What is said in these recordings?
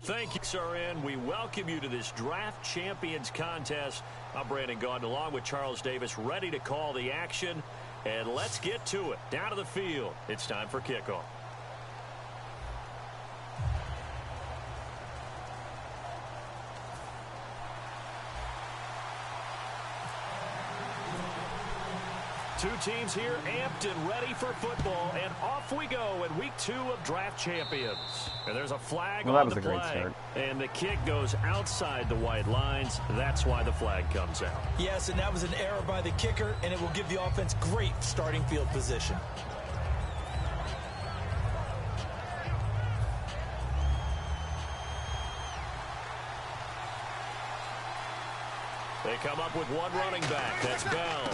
Thank you, sir, and we welcome you to this Draft Champions contest. I'm Brandon Gaudin along with Charles Davis, ready to call the action. And let's get to it. Down to the field. It's time for kickoff. Two teams here amped and ready for football, and off we go in week 2 of Draft Champions. And there's a flag on the play, and the kick goes outside the white lines. That's why the flag comes out. Yes, and that was an error by the kicker, and it will give the offense great starting field position. They come up with one running back. That's Bell.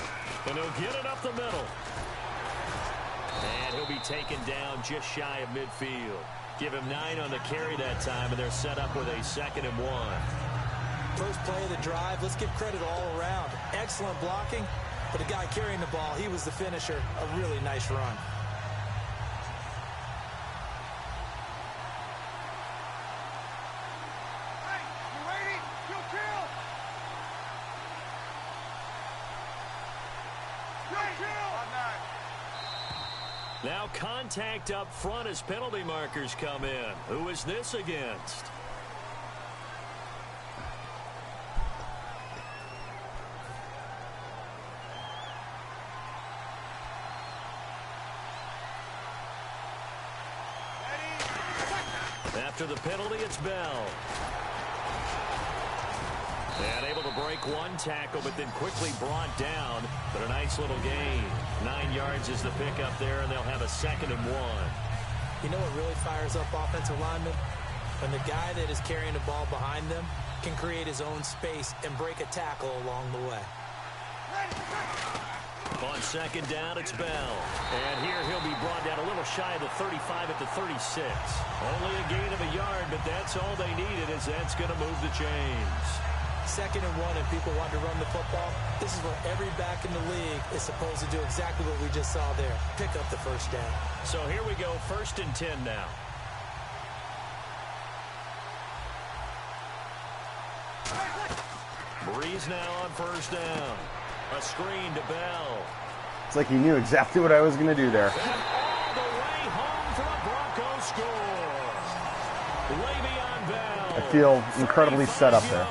And he'll get it up the middle. And he'll be taken down just shy of midfield. Give him 9 on the carry that time, and they're set up with a 2nd and 1. First play of the drive, let's give credit all around. Excellent blocking, but the guy carrying the ball, he was the finisher. A really nice run. Now contact up front as penalty markers come in. Who is this against? After the penalty, it's Bell. And able to break one tackle, but then quickly brought down. But a nice little gain. 9 yards is the pickup there, and they'll have a 2nd and 1. You know what really fires up offensive linemen? When the guy that is carrying the ball behind them can create his own space and break a tackle along the way. On 2nd down, it's Bell. And here he'll be brought down a little shy of the 35 at the 36. Only a gain of a yard, but that's all they needed, as that's going to move the chains. 2nd and 1, and people want to run the football. This is what every back in the league is supposed to do, exactly what we just saw there. Pick up the first down. So here we go, 1st and 10 now. Breeze now on 1st down. A screen to Bell. It's like he knew exactly what I was going to do there. And all the way home for a Broncos score. Le'Veon Bell. I feel incredibly set up there.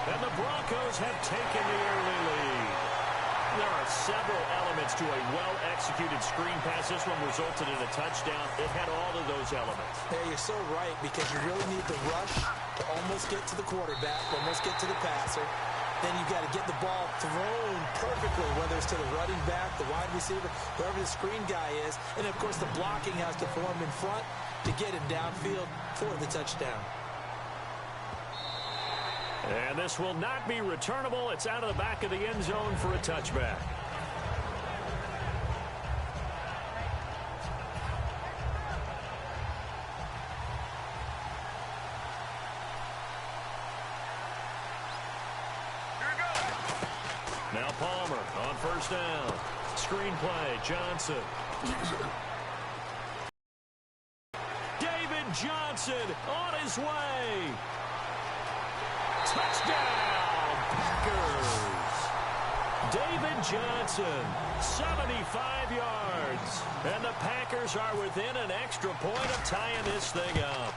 And the Broncos have taken the early lead. There are several elements to a well-executed screen pass. This one resulted in a touchdown. It had all of those elements. Yeah, you're so right, because you really need the rush to almost get to the quarterback, almost get to the passer. Then you've got to get the ball thrown perfectly, whether it's to the running back, the wide receiver, whoever the screen guy is. And, of course, the blocking has to form in front to get him downfield for the touchdown. And this will not be returnable. It's out of the back of the end zone for a touchback. Now Palmer on 1st down. Screenplay, Johnson. David Johnson on his way. Touchdown, Packers. David Johnson, 75 yards. And the Packers are within an extra point of tying this thing up.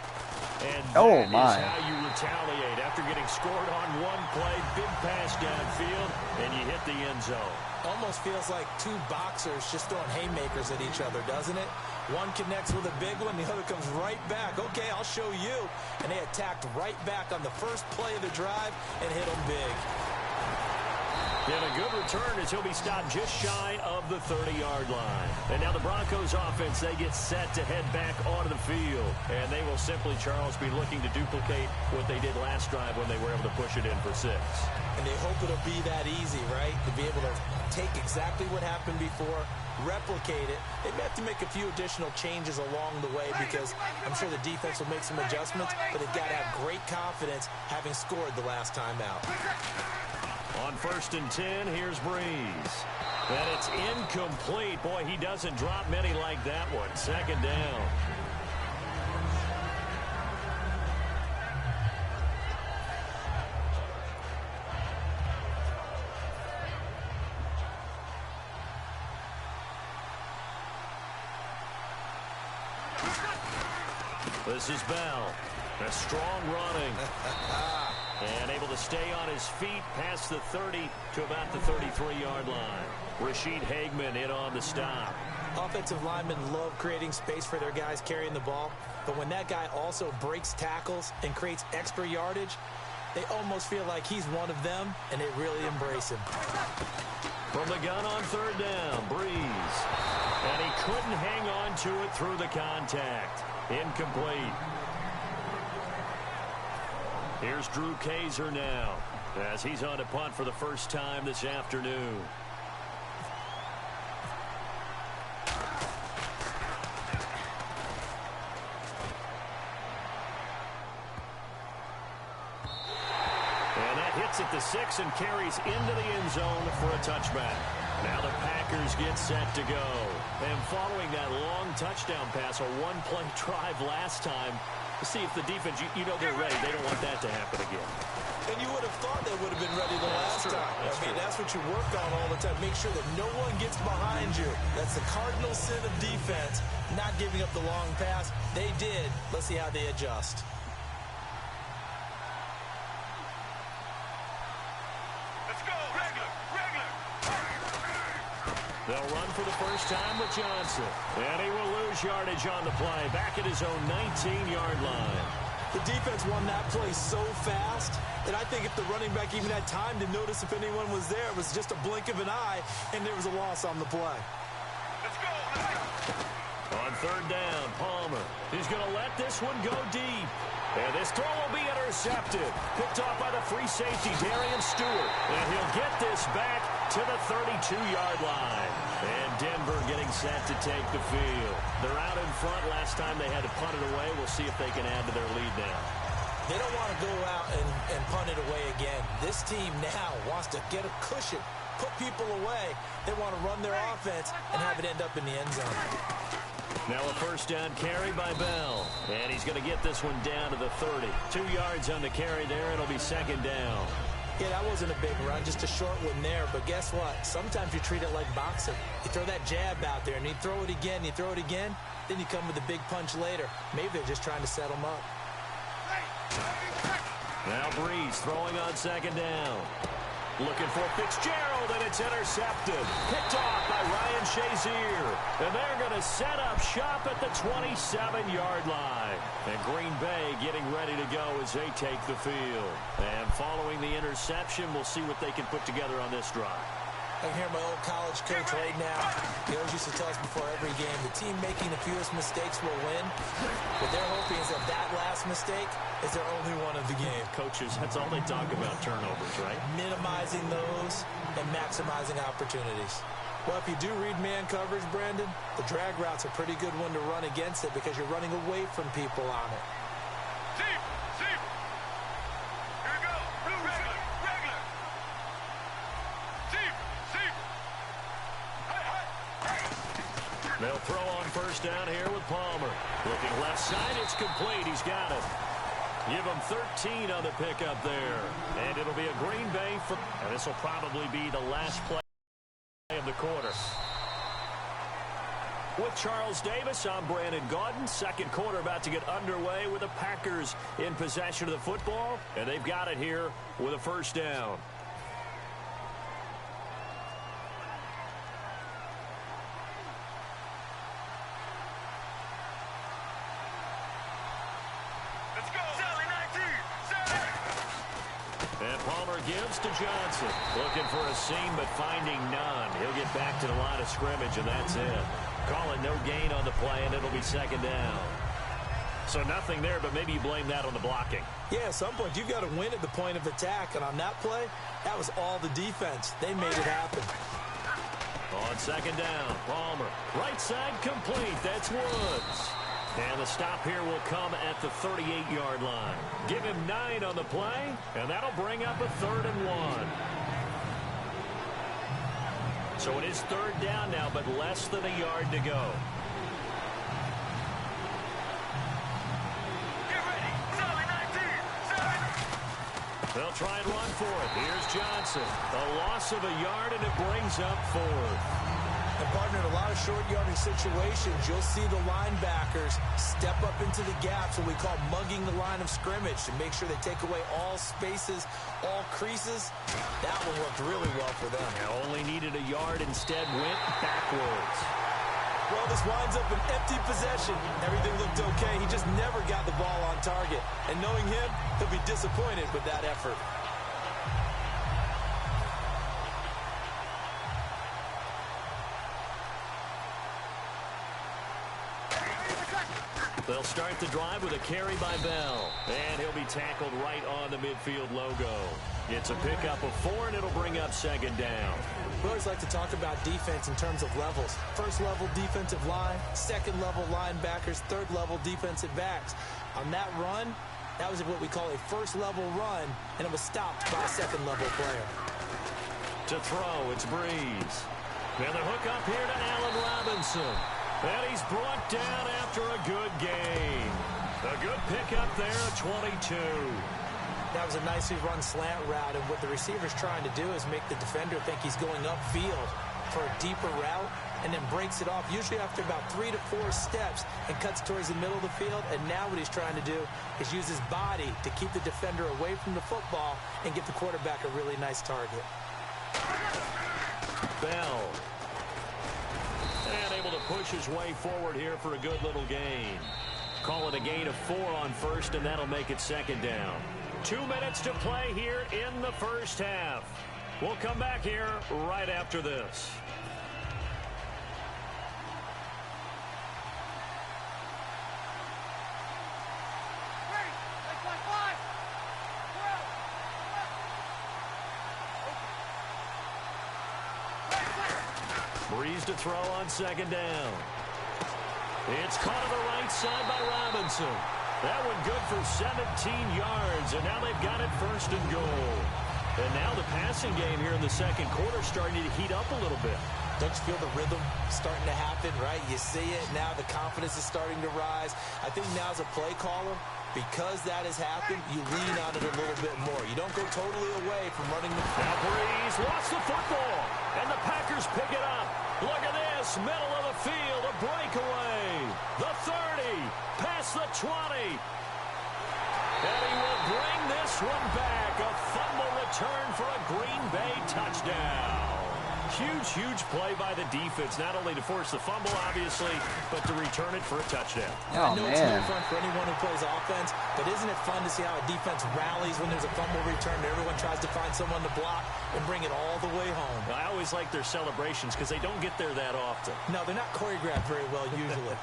And that is how you retaliate after getting scored on one play. Big pass downfield, and you hit the end zone. Almost feels like two boxers just throwing haymakers at each other, doesn't it? One connects with a big one, the other comes right back. Okay, I'll show you. And they attacked right back on the first play of the drive and hit them big. And a good return as he'll be stopped just shy of the 30-yard line. And now the Broncos offense, they get set to head back onto the field. And they will simply, Charles, be looking to duplicate what they did last drive when they were able to push it in for 6. And they hope it'll be that easy, right? To be able to take exactly what happened before, replicate it. They may have to make a few additional changes along the way, because I'm sure the defense will make some adjustments, but they've got to have great confidence having scored the last time out. On 1st and 10, here's Breeze. And it's incomplete. Boy, he doesn't drop many like that one. 2nd down. This is Bell. A strong running. And able to stay on his feet past the 30 to about the 33-yard line. Rashid Hageman in on the stop. Offensive linemen love creating space for their guys carrying the ball, but when that guy also breaks tackles and creates extra yardage, they almost feel like he's one of them, and they really embrace him. From the gun on third down, Breeze. And he couldn't hang on to it through the contact. Incomplete. Here's Drew Kaiser now as he's on to punt for the first time this afternoon. And that hits at the 6 and carries into the end zone for a touchback. Now the Packers get set to go. And following that long touchdown pass, a one-play drive last time, to see if the defense, you know they're ready. They don't want that to happen again. And you would have thought they would have been ready the last time. That's what you work on all the time. Make sure that no one gets behind you. That's the cardinal sin of defense, not giving up the long pass. They did. Let's see how they adjust. Let's go. Regular. They'll run for the first time with Johnson. And he will lose yardage on the play. Back at his own 19-yard line. The defense won that play so fast that I think if the running back even had time to notice if anyone was there, it was just a blink of an eye, and there was a loss on the play. Let's go. On third down, Palmer. He's going to let this one go deep. And this throw will be intercepted. Picked off by the free safety, Darian Stewart. And he'll get this back to the 32-yard line. And Denver getting set to take the field. They're out in front. Last time they had to punt it away. We'll see if they can add to their lead now. They don't want to go out and punt it away again. This team now wants to get a cushion, put people away. They want to run their offense and have it end up in the end zone. Now a first down carry by Bell. And he's going to get this one down to the 30. 2 yards on the carry there. It'll be second down. Yeah, that wasn't a big run, just a short one there. But guess what? Sometimes you treat it like boxing. You throw that jab out there, and you throw it again, then you come with a big punch later. Maybe they're just trying to set them up. Now Breeze throwing on second down. Looking for Fitzgerald, and it's intercepted. Picked off by Ryan Shazier. And they're going to set up shop at the 27-yard line. And Green Bay getting ready to go as they take the field. And following the interception, we'll see what they can put together on this drive. I can hear my old college coach right now. He always used to tell us before every game, the team making the fewest mistakes will win. What they're hoping is that last mistake is their only one of the game. Coaches, that's all they talk about, turnovers, right? Minimizing those and maximizing opportunities. Well, if you do read man coverage, Brandon, the drag route's a pretty good one to run against it because you're running away from people on it. Here we go. Regular. They'll throw on first down here with Palmer. Looking left side, it's complete. He's got it. Give him 13 on the pickup there. And it'll be a Green Bay and this will probably be the last play of the quarter. With Charles Davis, I'm Brandon Gaudin. Second quarter about to get underway with the Packers in possession of the football. And they've got it here with a first down. And Palmer gives to Johnson. Looking for a seam, but finding none. He'll get back to the line of scrimmage, and that's it. Calling no gain on the play, and it'll be second down. So nothing there, but maybe you blame that on the blocking. Yeah, at some point, you've got to win at the point of attack. And on that play, that was all the defense. They made it happen. On second down, Palmer. Right side complete. That's Woods. And the stop here will come at the 38-yard line. Give him 9 on the play, and that'll bring up a 3rd and 1. So it is third down now, but less than a yard to go. Get ready. Solid 19. They'll try and run for it. Here's Johnson. A loss of a yard, and it brings up 4th. And partner, in a lot of short yardage situations, you'll see the linebackers step up into the gaps, what we call mugging the line of scrimmage, to make sure they take away all spaces, all creases. That one worked really well for them. Yeah, only needed a yard, instead went backwards. Well, this winds up an empty possession. Everything looked okay. He just never got the ball on target. And knowing him, he'll be disappointed with that effort. They'll start the drive with a carry by Bell. And he'll be tackled right on the midfield logo. It's a pickup of 4, and it'll bring up second down. We always like to talk about defense in terms of levels. First level defensive line, second level linebackers, third level defensive backs. On that run, that was what we call a first level run, and it was stopped by a second level player. To throw, it's Breeze. And the hook up here to Allen Robinson. And he's brought down after a good gain. A good pickup there at 22. That was a nicely run slant route, and what the receiver's trying to do is make the defender think he's going upfield for a deeper route, and then breaks it off, usually after about 3 to 4 steps, and cuts towards the middle of the field. And now what he's trying to do is use his body to keep the defender away from the football and get the quarterback a really nice target. Bell. And able to push his way forward here for a good little gain. Call it a gain of 4 on first, and that'll make it second down. 2 minutes to play here in the first half. We'll come back here right after this. Breeze to throw on second down. It's caught on the right side by Robinson. That one good for 17 yards, and now they've got it first and goal. And now the passing game here in the second quarter starting to heat up a little bit. Don't you feel the rhythm starting to happen, right? You see it now, the confidence is starting to rise. I think now as a play caller, because that has happened, you lean on it a little bit more. You don't go totally away from running the Now Breeze lost the football, and the Packers pick it up. Look at this, middle of the field, a breakaway. The 30, past the 20. And he will bring this one back. A fumble return for a Green Bay touchdown. Huge, huge play by the defense, not only to force the fumble, obviously, but to return it for a touchdown. Oh, I know it's no fun for anyone who plays offense, but isn't it fun to see how a defense rallies when there's a fumble return and everyone tries to find someone to block and bring it all the way home? I always like their celebrations because they don't get there that often. No, they're not choreographed very well usually.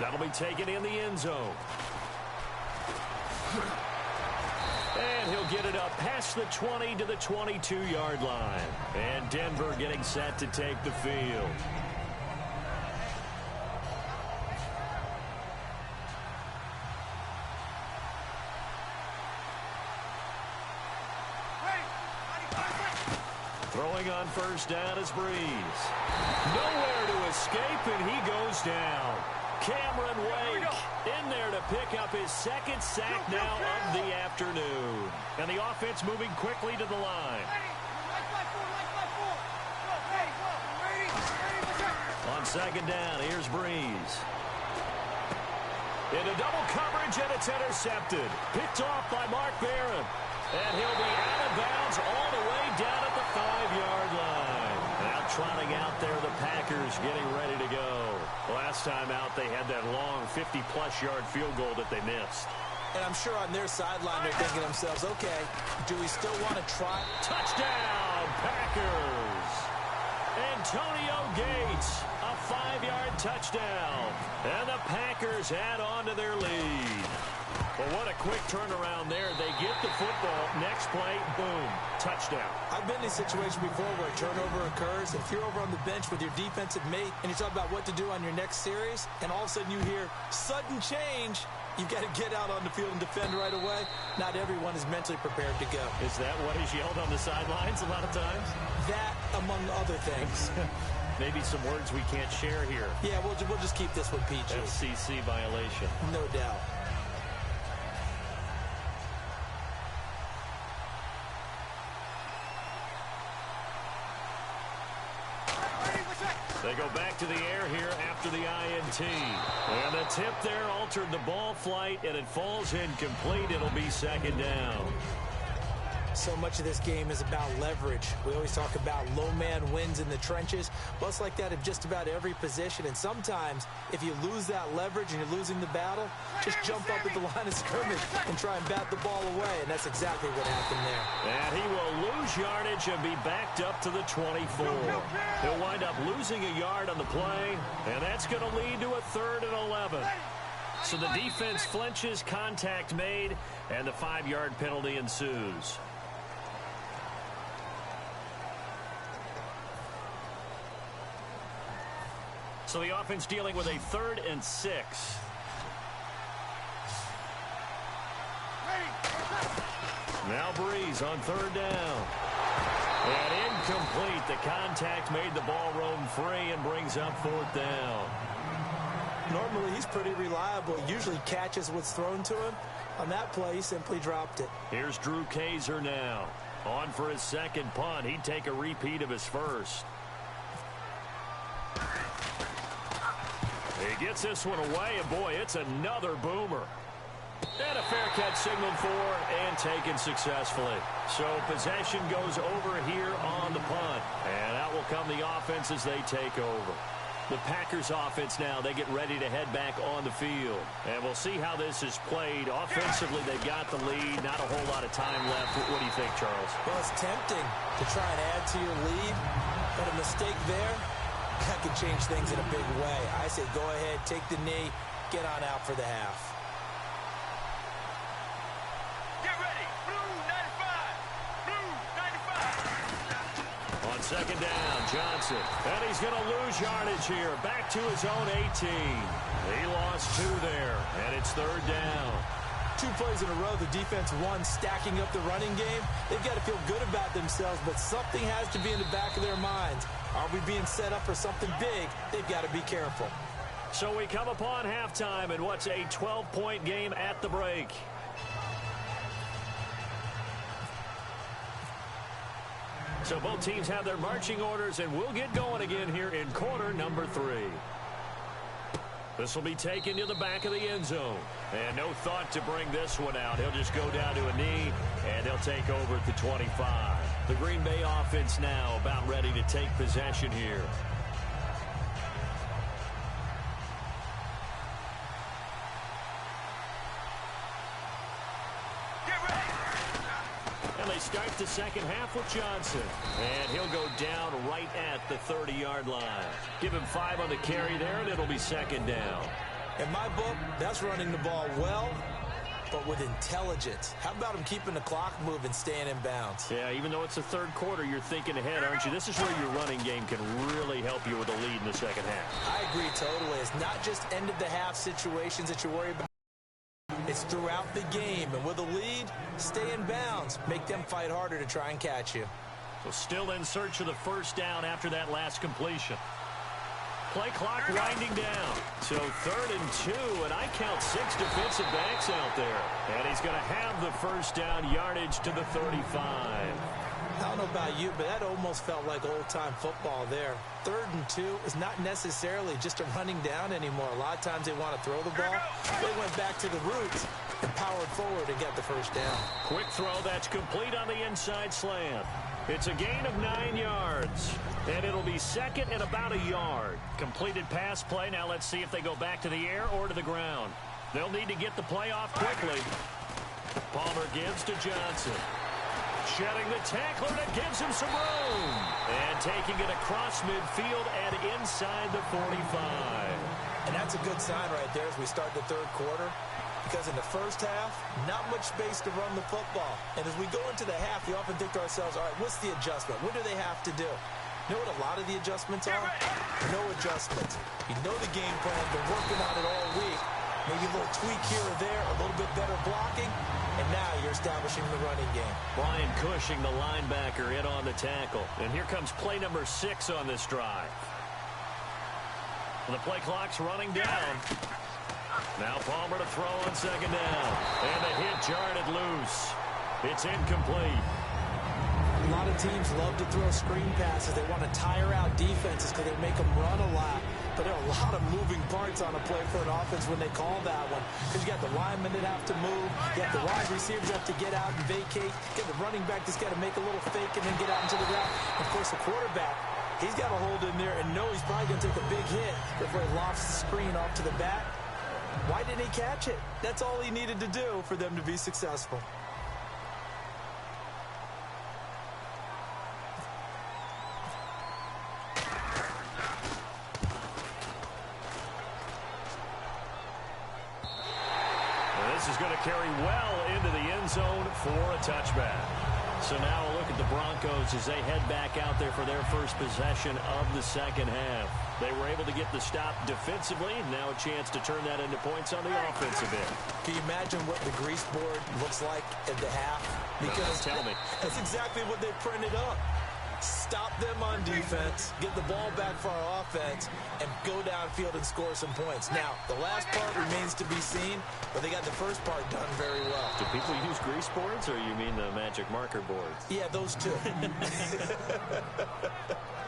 That'll be taken in the end zone. And he'll get it up past the 20 to the 22-yard line. And Denver getting set to take the field. Throwing on first down is Breeze. Nowhere to escape, and he goes down. Cameron Wake in there to pick up his second sack now of the afternoon. And the offense moving quickly to the line. On second down, here's Breeze. Into double coverage, and it's intercepted. Picked off by Mark Barron. And he'll be out of bounds all the way down at the 5-yard line. Now trotting out there, the Packers getting ready to go. Last time out, they had that long 50-plus yard field goal that they missed. And I'm sure on their sideline, they're thinking to themselves, okay, do we still want to try? Touchdown, Packers! Antonio Gates, a 5-yard touchdown. And the Packers add on to their lead. Well, what a quick turnaround there. They get the football. Next play, boom, touchdown. I've been in a situation before where a turnover occurs. If you're over on the bench with your defensive mate and you're talking about what to do on your next series, and all of a sudden you hear sudden change, you've got to get out on the field and defend right away. Not everyone is mentally prepared to go. Is that what is yelled on the sidelines a lot of times? That, among other things. Maybe some words we can't share here. Yeah, we'll just keep this one PG. FCC violation. No doubt. They go back to the air here after the INT. And the tip there altered the ball flight, and it falls incomplete. It'll be second down. So much of this game is about leverage. We always talk about low man wins in the trenches. Well, it's like that in just about every position. And sometimes, if you lose that leverage and you're losing the battle, just jump up at the line of scrimmage and try and bat the ball away. And that's exactly what happened there. And he will lose yardage and be backed up to the 24. He'll wind up losing a yard on the play, and that's going to lead to a 3rd and 11. So the defense flinches, contact made, and the 5-yard penalty ensues. So the offense dealing with a 3rd and 6. Now Breeze on 3rd down. And incomplete. The contact made the ball roam free and brings up 4th down. Normally, he's pretty reliable. He usually catches what's thrown to him. On that play, he simply dropped it. Here's Drew Kaiser now. On for his 2nd punt. He'd take a repeat of his 1st. He gets this one away, and boy, it's another boomer. And a fair catch signaled for and taken successfully. So possession goes over here on the punt. And out will come the offense as they take over. The Packers offense now, they get ready to head back on the field. And we'll see how this is played. Offensively, they've got the lead. Not a whole lot of time left. What do you think, Charles? Well, it's tempting to try and add to your lead. But a mistake there, that could change things in a big way. I say go ahead, take the knee, get on out for the half. Get ready. Blue 95. Blue 95. On 2nd down, Johnson. And he's going to lose yardage here. Back to his own 18. He lost 2 there, and it's 3rd down. 2 plays in a row, the defense won, stacking up the running game. They've got to feel good about themselves, but something has to be in the back of their minds. Are we being set up for something big? They've got to be careful. So we come upon halftime in what's a 12-point game at the break. So both teams have their marching orders, and we'll get going again here in quarter number 3. This will be taken to the back of the end zone. And no thought to bring this one out. He'll just go down to a knee, and they'll take over at the 25. The Green Bay offense now about ready to take possession here. And they start the second half with Johnson. And he'll go down right at the 30-yard line. Give him 5 on the carry there, and it'll be 2nd down. In my book, that's running the ball well, but with intelligence. How about him keeping the clock moving, staying in bounds? Yeah, even though it's the 3rd quarter, you're thinking ahead, aren't you? This is where your running game can really help you with a lead in the second half. I agree totally. It's not just end-of-the-half situations that you worry about. It's throughout the game, and with a lead, stay in bounds. Make them fight harder to try and catch you. So still in search of the 1st down after that last completion. Play clock winding down. So 3rd and 2, and I count 6 defensive backs out there. And he's going to have the 1st down yardage to the 35. I don't know about you, but that almost felt like old-time football there. 3rd and 2 is not necessarily just a running down anymore. A lot of times they want to throw the ball. They went back to the roots and powered forward and got the 1st down. Quick throw that's complete on the inside slant. It's a gain of 9 yards. And it'll be 2nd and about a yard. Completed pass play. Now let's see if they go back to the air or to the ground. They'll need to get the play off quickly. Palmer gives to Johnson. Shedding the tackler that gives him some room. And taking it across midfield and inside the 45. And that's a good sign right there as we start the 3rd quarter. Because in the first half, not much space to run the football. And as we go into the half, we often think to ourselves, all right, what's the adjustment? What do they have to do? You know what a lot of the adjustments are? No adjustments. You know the game plan, been working on it all week. Maybe a little tweak here or there, a little bit better blocking, and now you're establishing the running game. Brian Cushing, the linebacker, in on the tackle. And here comes play number 6 on this drive. The play clock's running down. Now Palmer to throw on 2nd down. And the hit jarred it loose. It's incomplete. lot of teams love to throw screen passes. They want to tire out defenses because they make them run a lot. But there are a lot of moving parts on a play for an offense when they call that one. Because you got the linemen that have to move. You got the wide receivers that have to get out and vacate. You got the running back that's got to make a little fake and then get out into the ground. And of course, the quarterback, he's got to hold in there and know he's probably going to take a big hit before he lofts the screen off to the back. Why didn't he catch it? That's all he needed to do for them to be successful. This is going to carry well into the end zone for a touchback. So now a look at the Broncos as they head back out there for their first possession of the second half. They were able to get the stop defensively. Now a chance to turn that into points on the offensive end. Can you imagine what the grease board looks like at the half? Because tell me. That's exactly what they printed up. Stop them on defense, get the ball back for our offense, and go downfield and score some points. Now, the last part remains to be seen, but they got the first part done very well. Do people use grease boards, or you mean the magic marker boards? Yeah, those two.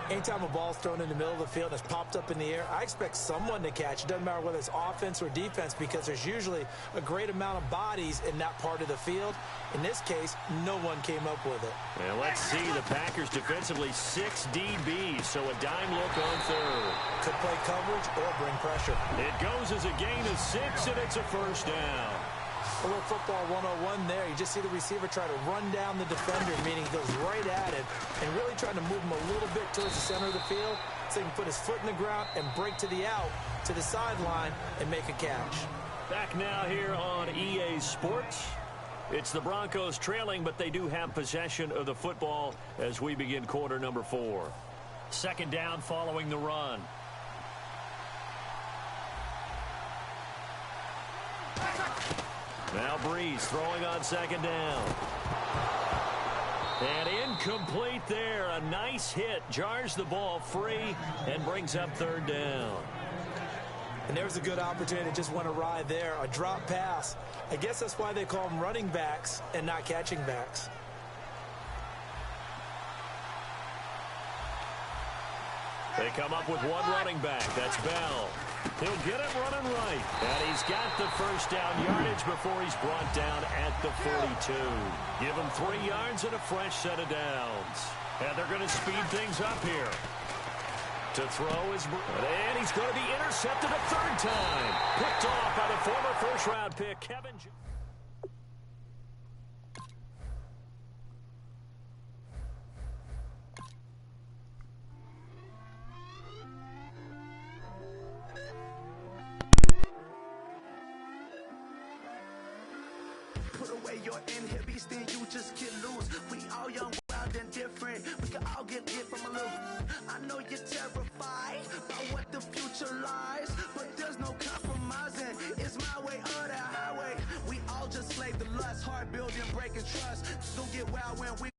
Anytime a ball's thrown in the middle of the field and it's popped up in the air, I expect someone to catch. It doesn't matter whether it's offense or defense because there's usually a great amount of bodies in that part of the field. In this case, no one came up with it. Well, let's see. The Packers defensively 6 DBs, so a dime look on third. Could play coverage or bring pressure. It goes as a gain of 6, and it's a first down. A little football 101 there. You just see the receiver try to run down the defender, meaning he goes right at it, and really trying to move him a little bit towards the center of the field so he can put his foot in the ground and break to the out, to the sideline, and make a catch. Back now here on EA Sports. It's the Broncos trailing, but they do have possession of the football as we begin quarter number 4. Second down following the run. Now Breeze throwing on second down. And incomplete there. A nice hit. Jars the ball free and brings up third down. And there's a good opportunity that just went awry there. A drop pass. I guess that's why they call them running backs and not catching backs. They come up with one running back. That's Bell. He'll get it running right. And he's got the first down yardage before he's brought down at the 42. Give him 3 yards and a fresh set of downs. And they're going to speed things up here. To throw is... And he's going to be intercepted a third time. Picked off by the former first-round pick, Kevin... Put away your inhibits, then you just get loose. We all young, wild, and different. We can all get hit from a little. I know you're terrified by what the future lies, but there's no compromising. It's my way or the highway. We all just slave the lust, hard building, breaking trust. Don't get wild when we